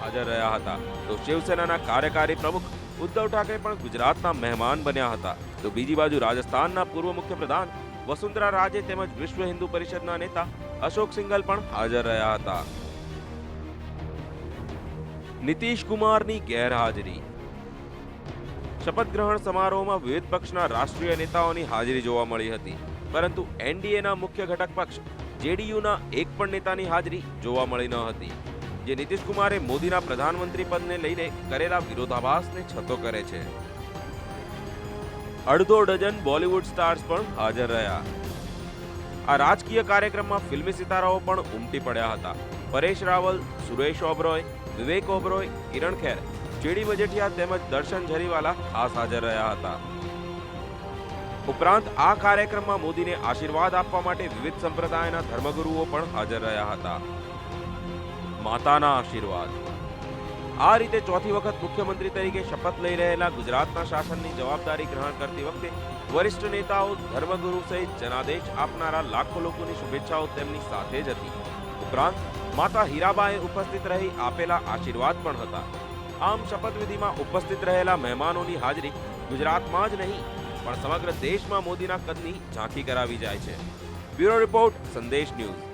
હાજર રહ્યા હતા તો શિવસેનાના કાર્યકારી પ્રમુખ ઉદ્ધવ ઠાકરે પણ ગુજરાતના મહેમાન બન્યા હતા તો બીજી બાજુ રાજસ્થાનના પૂર્વ મુખ્યપ્રધાન વસુંધરા રાજે તેમજ વિશ્વ હિન્દુ પરિષદના નેતા અશોક સિંઘલ પણ હાજર રહ્યા હતા. નીતિશ કુમારની ગેરહાજરી. શપથ ગ્રહણ સમારોહમાં વિવિધ પક્ષના રાષ્ટ્રીય નેતાઓની હાજરી જોવા મળી હતી, પરંતુ એનડીએના મુખ્ય ઘટક પક્ષ જેડીયુના એક પણ નેતાની હાજરી જોવા મળી ન હતી, જે નીતિશ કુમારે મોદીના પ્રધાનમંત્રી પદને લઈને કરેલા વિરોધાભાસને છતો કરે છે. અડધો ડઝન બોલિવૂડ સ્ટાર્સ પણ હાજર રહ્યા. આ રાજકીય કાર્યક્રમમાં ફિલ્મી સિતારાઓ પણ ઉમટી પડ્યા હતા. પરેશ રાવલ, સુરેશ ઓબરોય, વિવેક ઓબરોય, કિરણ ખેર, જેડી મજેઠિયા તેમજ દર્શન ઝરીવાલા ખાસ હાજર રહ્યા હતા. ઉપરાંત આ કાર્યક્રમમાં મોદીને આશીર્વાદ આપવા માટે વિવિધ સંપ્રદાયના ધર્મગુરુઓ પણ હાજર રહ્યા હતા. માતાના આશીર્વાદ. આ રીતે ચોથી વખત મુખ્યમંત્રી તરીકે શપથ લઈ રહેલા ગુજરાતના શાસનની જવાબદારી ગ્રહણ કરતી વખતે વરિષ્ઠ નેતાઓ, ધર્મગુરુ સહિત જનાદેશ આપનારા લાખો લોકોની શુભેચ્છાઓ તેમની સાથે જ હતી. ઉપરાંત માતા હીરાબાએ ઉપસ્થિત રહી આપેલા આશીર્વાદ પણ હતા. આમ શપથવિધિમાં ઉપસ્થિત રહેલા મહેમાનોની હાજરી ગુજરાતમાં જ નહીં પણ સમગ્ર દેશમાં મોદીના કદની ઝાંખી કરાવી જાય છે. બ્યુરો રિપોર્ટ, સંદેશ ન્યૂઝ.